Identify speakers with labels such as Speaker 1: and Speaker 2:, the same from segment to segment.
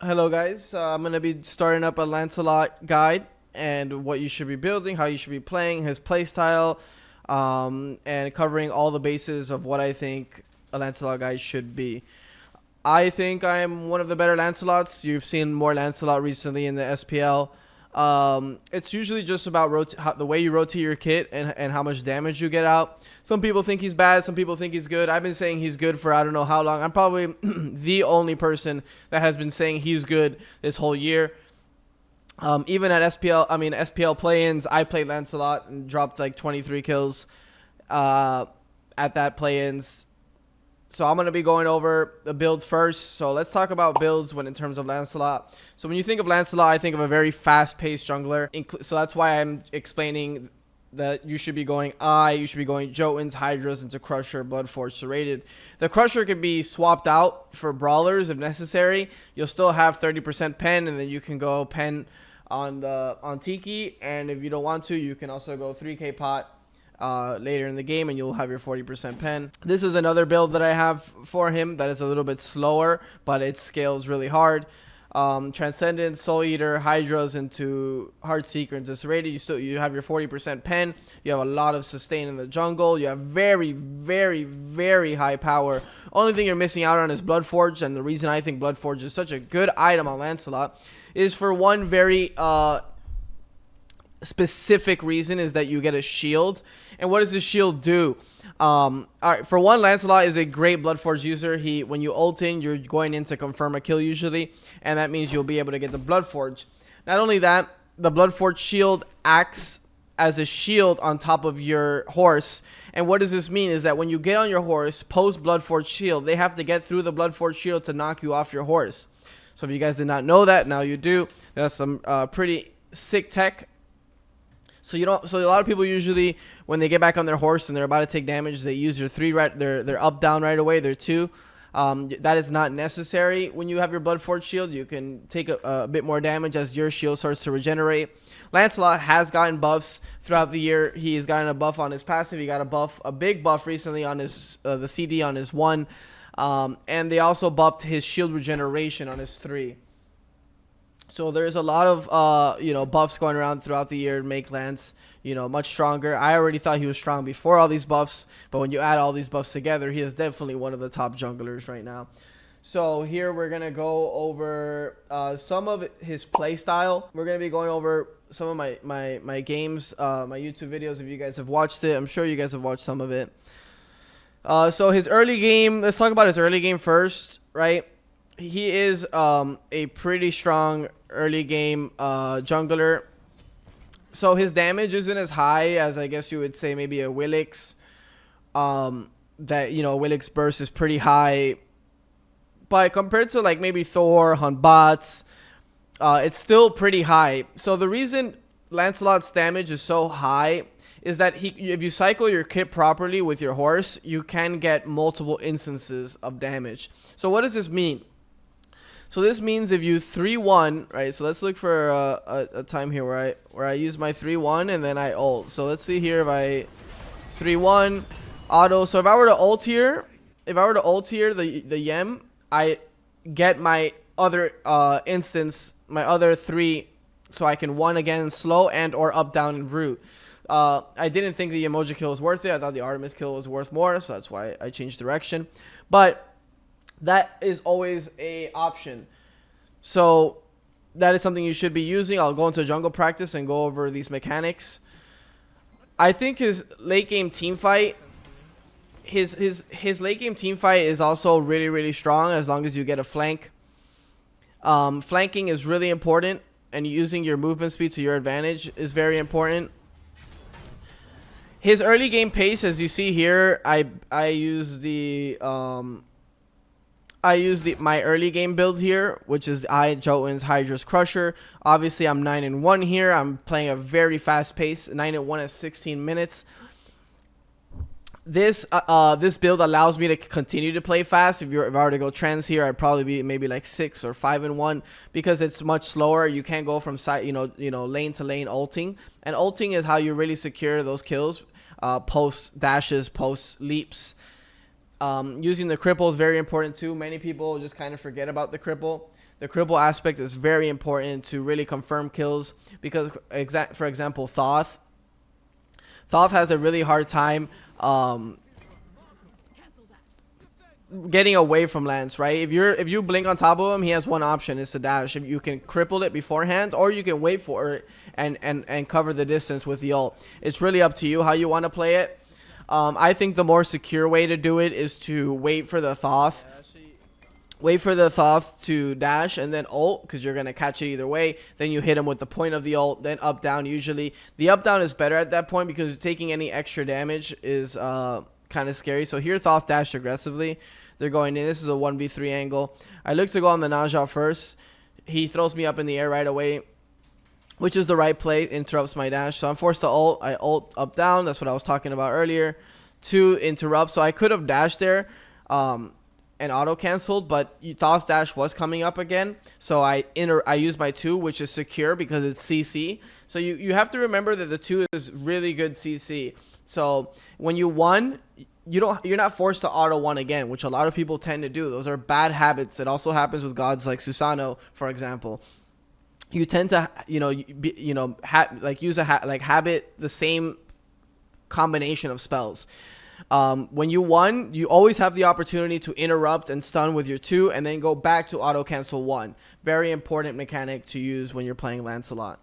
Speaker 1: Hello guys, I'm going to be starting up a Lancelot guide and what you should be building, how you should be playing, his playstyle, and covering all the bases of what I think a Lancelot guide should be. I think I'm one of the better Lancelots. You've seen more Lancelot recently in the SPL. It's usually just about the way you rotate your kit and how much damage you get out. Some people think he's bad. Some people think he's good. I've been saying he's good for I don't know how long. I'm probably the only person that has been saying he's good this whole year. Even at SPL play-ins, I played Lancelot and dropped like 23 kills at that play-ins. So I'm going to be going over the build first. So let's talk about builds in terms of Lancelot. So when you think of Lancelot, I think of a very fast-paced jungler. So that's why I'm explaining that you should be going you should be going Jotuns, Hydras into Crusher, Bloodforge, Serrated. The Crusher can be swapped out for Brawlers if necessary. You'll still have 30% pen, and then you can go pen on Tiki. And if you don't want to, you can also go 3k pot later in the game, and you'll have your 40% pen. This is another build that I have for him that is a little bit slower, but it scales really hard. Transcendent, Soul Eater, Hydras into Heartseeker into Serrated. You have your 40% pen. You have a lot of sustain in the jungle. You have very, very, very high power. Only thing you're missing out on is Bloodforge, and the reason I think Bloodforge is such a good item on Lancelot is for one very specific reason, is that you get a shield. And what does this shield do? Alright, for one, Lancelot is a great Bloodforge user. When you ult in, you're going in to confirm a kill usually, and that means you'll be able to get the Bloodforge. Not only that, the Bloodforge shield acts as a shield on top of your horse. And what does this mean is that when you get on your horse, post Bloodforge shield, they have to get through the Bloodforge shield to knock you off your horse. So if you guys did not know that, now you do. That's some pretty sick tech. So a lot of people usually, when they get back on their horse and they're about to take damage, they use their up down right away, their 2. That is not necessary when you have your Bloodforge shield. You can take a bit more damage as your shield starts to regenerate. Lancelot has gotten buffs throughout the year. He has gotten a buff on his passive. He got a big buff recently on his the CD on his 1, and they also buffed his shield regeneration on his 3. So there's a lot of buffs going around throughout the year to make Lance much stronger. I already thought he was strong before all these buffs, but when you add all these buffs together, he is definitely one of the top junglers right now. So here we're gonna go over some of his play style. We're gonna be going over some of my games, my YouTube videos. If you guys have watched it, I'm sure you guys have watched some of it. So his early game. Let's talk about his early game first, right? He is a pretty strong early game jungler. So his damage isn't as high as, I guess you would say, maybe a Willix. Willix burst is pretty high. But compared to like maybe Thor, Hunt Bots, it's still pretty high. So the reason Lancelot's damage is so high is that if you cycle your kit properly with your horse, you can get multiple instances of damage. So what does this mean? So this means if you 3-1, right? So let's look for a time here where I use my 3-1 and then I ult. So let's see here if I 3-1 auto. So if I were to ult here, the Yem, I get my other my other 3, so I can 1 again slow and or up down and root. I didn't think the emoji kill was worth it. I thought the Artemis kill was worth more, so that's why I changed direction. But that is always a option. So that is something you should be using. I'll go into jungle practice and go over these mechanics. I think his late game team fight, his late game team fight is also really, really strong as long as you get a flank. Flanking is really important, and using your movement speed to your advantage is very important. His early game pace, as you see here, I use my early game build here, which is Jotuns, Hydras, Crusher. Obviously, I'm 9-1 here. I'm playing a very fast pace, 9-1 at 16 minutes. This build allows me to continue to play fast. If I were to go trans here, I'd probably be maybe like 6 or 5-1 because it's much slower. You can't go from lane to lane ulting, and ulting is how you really secure those kills. Post dashes, post leaps. Using the cripple is very important too. Many people just kind of forget about the cripple. The cripple aspect is very important to really confirm kills because, for example, Thoth has a really hard time getting away from Lance, right? If you blink on top of him, he has one option, is to dash. If you can cripple it beforehand, or you can wait for it and cover the distance with the ult. It's really up to you how you want to play it. I think the more secure way to do it is to wait for the Thoth. Wait for the Thoth to dash and then ult, because you're going to catch it either way. Then you hit him with the point of the ult, then up down usually. The up down is better at that point because taking any extra damage is kind of scary. So here Thoth dashed aggressively. They're going in. This is a 1v3 angle. I look to go on the Naja first. He throws me up in the air right away, which is the right play. Interrupts my dash. So I'm forced to ult. I ult up down. That's what I was talking about earlier. 2 interrupt. So I could have dashed there and auto canceled, but Thoth's dash was coming up again. So I use my 2, which is secure because it's CC. So you have to remember that the 2 is really good CC. So when you 1, you're not forced to auto 1 again, which a lot of people tend to do. Those are bad habits. It also happens with gods like Susano, for example. You tend to habit the same combination of spells. When you 1, you always have the opportunity to interrupt and stun with your 2 and then go back to auto cancel 1. Very important mechanic to use when you're playing Lancelot.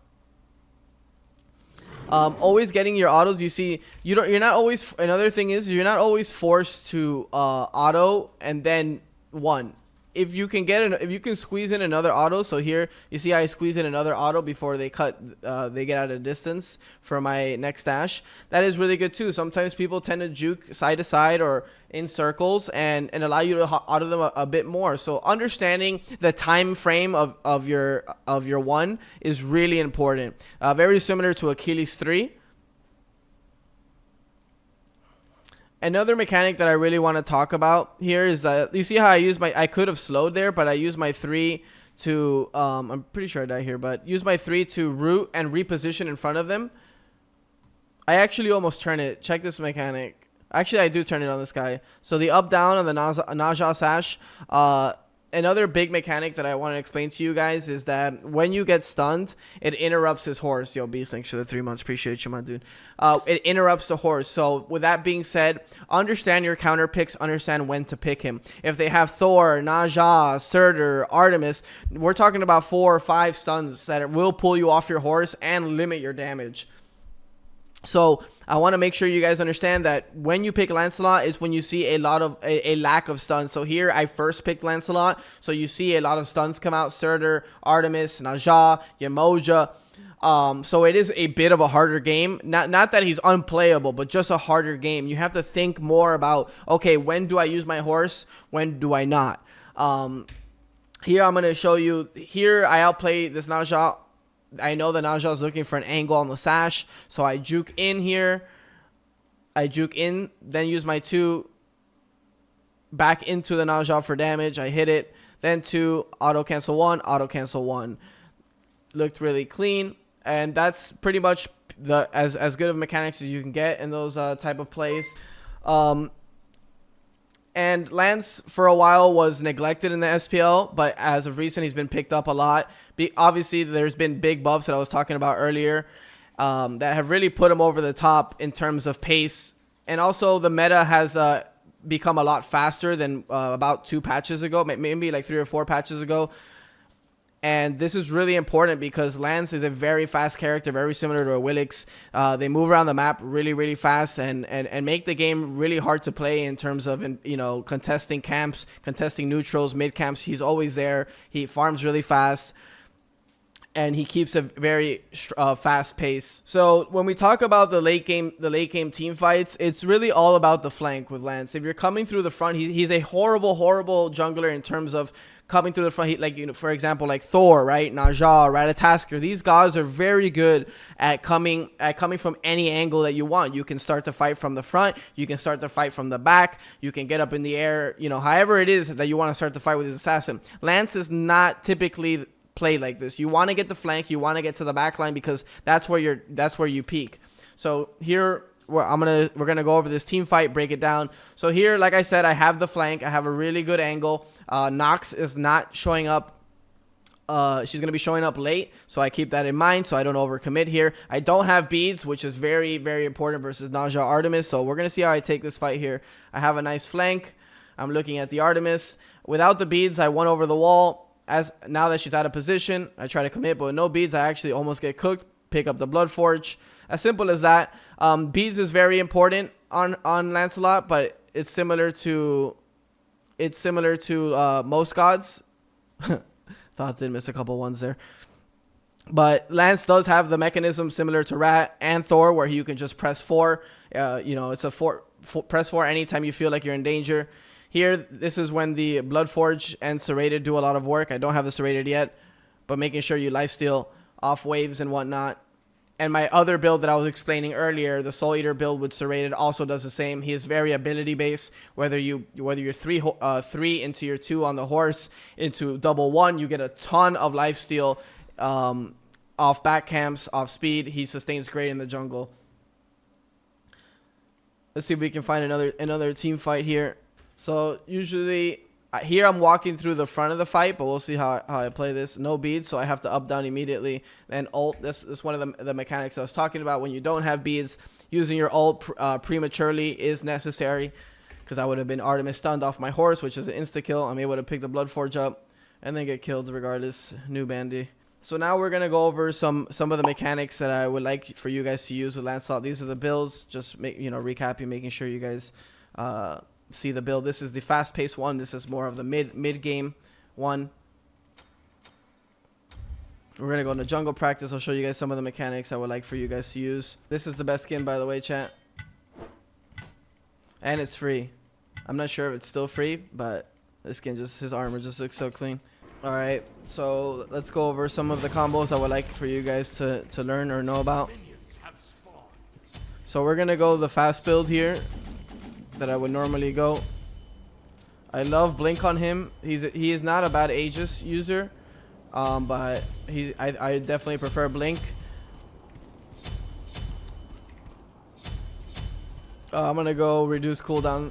Speaker 1: Always getting your autos. You see, you're not always. Another thing is you're not always forced to auto and then 1. If you can squeeze in another auto. So here you see I squeeze in another auto before they get out of distance for my next dash. That is really good too. Sometimes people tend to juke side to side or in circles and allow you to auto them a bit more. So understanding the time frame of your 1 is really important. Very similar to Achilles 3. Another mechanic that I really want to talk about here is that you see how I could have slowed there, but I used my 3 to, I'm pretty sure I died here, but use my 3 to root and reposition in front of them. I actually almost turn it. Check this mechanic. Actually, I do turn it on this guy. So the up down on the Naja Sash, another big mechanic that I want to explain to you guys is that when you get stunned, it interrupts his horse. Yo, Beast, thanks for the 3 months. Appreciate you, my dude. It interrupts the horse. So with that being said, understand your counter picks. Understand when to pick him. If they have Thor, Naja, Surtur, Artemis, we're talking about 4 or 5 stuns that will pull you off your horse and limit your damage. So I want to make sure you guys understand that when you pick Lancelot is when you see a lack of stuns. So here I first picked Lancelot, so you see a lot of stuns come out: Surtur, Artemis, Naja, Yemoja. So it is a bit of a harder game. Not that he's unplayable, but just a harder game. You have to think more about, okay, when do I use my horse? When do I not? Here I'm going to show you. Here I outplay this Naja. I know that Naja is looking for an angle on the sash, so I juke in here. I juke in, then use my 2 back into the Naja for damage. I hit it, then 2, auto cancel 1, auto cancel 1. Looked really clean, and that's pretty much as good of mechanics as you can get in those type of plays. And Lance, for a while, was neglected in the SPL, but as of recent, he's been picked up a lot. Obviously, there's been big buffs that I was talking about earlier that have really put him over the top in terms of pace. And also, the meta has become a lot faster than about 2 patches ago, maybe like 3 or 4 patches ago. And this is really important because Lance is a very fast character, very similar to a Willix. They move around the map really, really fast and make the game really hard to play in terms of, contesting camps, contesting neutrals, mid camps. He's always there. He farms really fast. And he keeps a very fast pace. So when we talk about the late game team fights, it's really all about the flank with Lance. If you're coming through the front, he's a horrible jungler in terms of coming through the front. For example, like Thor, right? Naja, Ratatasker. These guys are very good at coming from any angle that you want. You can start the fight from the front. You can start the fight from the back. You can get up in the air. However it is that you want to start the fight with his assassin. Lance is not typically play like this. You want to get the flank, you want to get to the back line because that's where you peak. So here we're gonna go over this team fight, break it down. So here, like I said, I have the flank, I have a really good angle. Nox is not showing up she's going to be showing up late, so I keep that in mind so I don't overcommit here. I don't have beads, which is very, very important versus Naja Artemis, so we're going to see how I take this fight here. I have a nice flank. I'm looking at the Artemis. Without the beads, I won over the wall. Now that she's out of position, I try to commit, but with no beads, I actually almost get cooked. Pick up the Bloodforge. As simple as that. Beads is very important on Lancelot, but it's similar to most gods. Thought did miss a couple ones there. But Lance does have the mechanism similar to Rat and Thor, where you can just press 4. It's a press 4 anytime you feel like you're in danger. Here, this is when the Bloodforge and Serrated do a lot of work. I don't have the Serrated yet, but making sure you lifesteal off waves and whatnot. And my other build that I was explaining earlier, the Soul Eater build with Serrated, also does the same. He is very ability based. Whether you're 3 into your 2 on the horse into double 1, you get a ton of lifesteal off back camps, off speed. He sustains great in the jungle. Let's see if we can find another team fight here. So usually here I'm walking through the front of the fight, but we'll see how I play this. No beads, so I have to up down immediately. And ult, this is one of the mechanics I was talking about. When you don't have beads, using your ult prematurely is necessary, because I would have been Artemis stunned off my horse, which is an insta-kill. I'm able to pick the Bloodforge up and then get killed regardless. New bandy. So now we're going to go over some of the mechanics that I would like for you guys to use with Lancelot. These are the builds, just recapping, making sure you guys see the build. This is the fast-paced one. This is more of the mid-game one. We're going to go into jungle practice. I'll show you guys some of the mechanics I would like for you guys to use. This is the best skin, by the way, chat. And it's free. I'm not sure if it's still free, but this skin, his armor just looks so clean. Alright, so let's go over some of the combos I would like for you guys to learn or know about. So we're going to go the fast build here that I would normally go. I love Blink on him. He is not a bad Aegis user, but I definitely prefer Blink. I'm gonna go reduce cooldown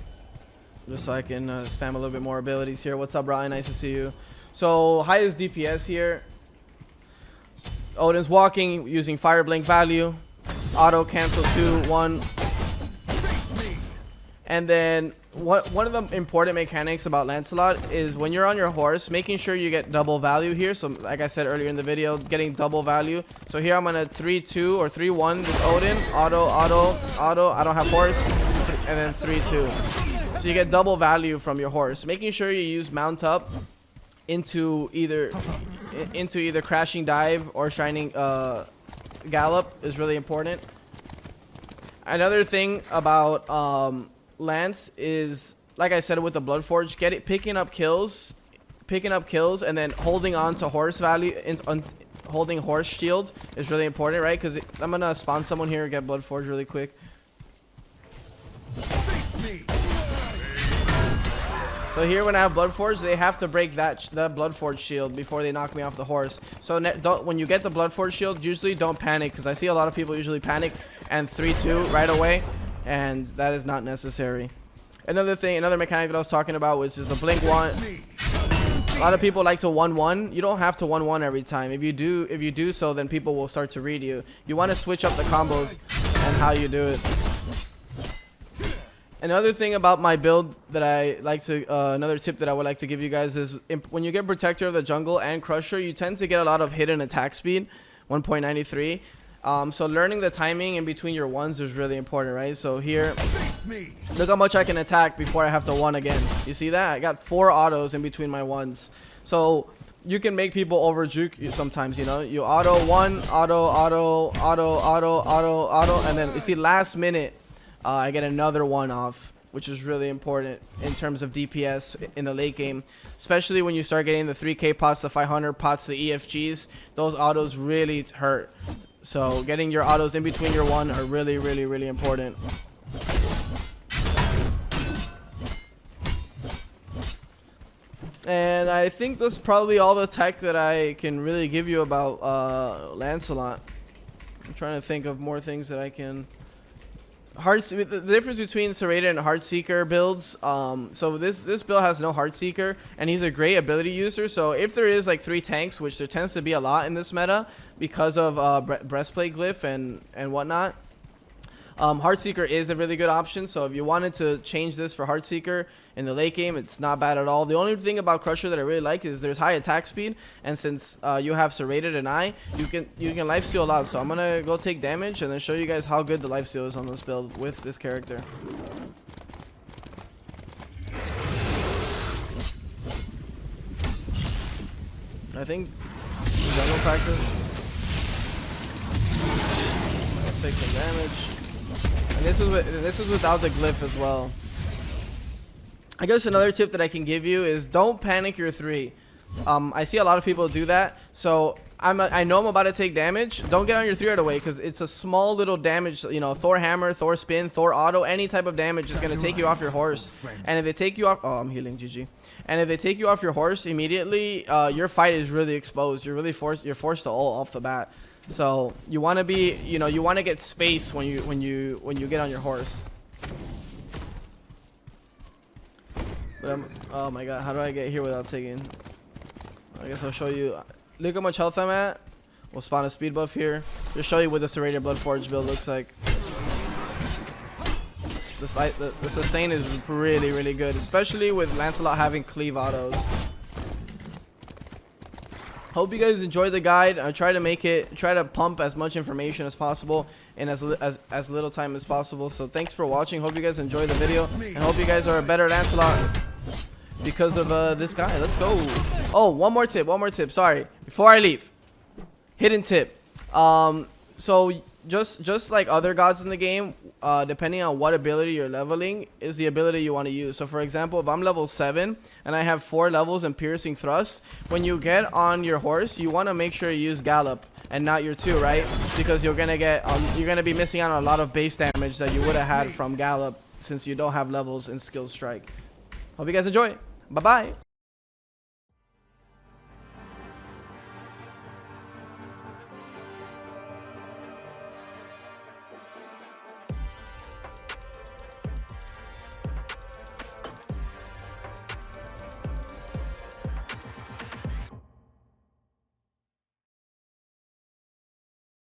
Speaker 1: just so I can spam a little bit more abilities here. What's up, Brian? Nice to see you. So highest DPS here. Odin's walking using Fire Blink value. Auto cancel 2, 1. And then one of the important mechanics about Lancelot is when you're on your horse, making sure you get double value here. So like I said earlier in the video, getting double value. So here I'm gonna 3-2 or 3-1 this Odin. Auto. I don't have horse. And then 3-2. So you get double value from your horse. Making sure you use mount up into either crashing dive or shining gallop is really important. Another thing about Lance is, like I said with the Bloodforge, picking up kills and then holding on to horse value, holding horse shield is really important, right? Because I'm gonna spawn someone here and get Bloodforge really quick. So here when I have Bloodforge, they have to break that Bloodforge shield before they knock me off the horse. So when you get the Bloodforge shield, usually don't panic, because I see a lot of people usually panic and 3-2 right away, and that is not necessary. Another mechanic that I was talking about was just a Blink 1. A lot of people like to 1-1. You don't have to 1-1 every time. If you do so, then people will start to read you. You want to switch up the combos and how you do it. Another thing about my build that I like to, another tip that I would like to give you guys is when you get Protector of the Jungle and Crusher, you tend to get a lot of hidden attack speed, 1.93. So learning the timing in between your ones is really important, right? So here, look how much I can attack before I have to 1 again. You see that? I got 4 autos in between my ones. So you can make people over juke you sometimes, you know? You auto 1, auto, and then you see last minute, I get another 1 off, which is really important in terms of DPS in the late game, especially when you start getting the 3K pots, the 500 pots, the EFGs. Those autos really hurt. So getting your autos in between your 1 are really, really, really important. And I think that's probably all the tech that I can really give you about Lancelot. I'm trying to think of more things that I can The difference between Serrated and Heartseeker builds, so this build has no Heartseeker, and he's a great ability user. So if there is like 3 tanks, which there tends to be a lot in this meta because of breastplate glyph and whatnot, Heartseeker is a really good option. So if you wanted to change this for Heartseeker in the late game, it's not bad at all. The only thing about Crusher that I really like is there's high attack speed, and since you have Serrated and you can lifesteal a lot. So I'm gonna go take damage and then show you guys how good the lifesteal is on this build with this character. I think jungle practice. Let's take some damage. And this was without the glyph as well. I guess another tip that I can give you is don't panic your 3. I see a lot of people do that. So I know I'm about to take damage. Don't get on your 3 right away because it's a small little damage. You know, Thor hammer, Thor spin, Thor auto, any type of damage is gonna take you off your horse. And if they take you off, oh, I'm healing, GG. And if they take you off your horse immediately, your fight is really exposed. You're forced to ult off the bat. So you want to be, you know, you want to get space when you get on your horse. But oh my god, how do I get here without taking? I guess I'll show you. Look how much health I'm at. We'll spawn a speed buff here. Just show you what the Serrated Bloodforge build looks like. The sustain is really good, especially with Lancelot having cleave autos. Hope you guys enjoyed the guide. I try to pump as much information as possible in as little time as possible. So thanks for watching. Hope you guys enjoyed the video, and hope you guys are a better Lancelot because of this guy. Let's go. Oh, one more tip. Sorry, before I leave, hidden tip. So just like other gods in the game, depending on what ability you're leveling is the ability you want to use. So for example, if I'm level 7 and I have 4 levels in piercing thrust, when you get on your horse, you want to make sure you use gallop and not your 2, right? Because you're gonna be missing out on a lot of base damage that you would have had from gallop since you don't have levels in skill strike. Hope you guys enjoy. Bye bye.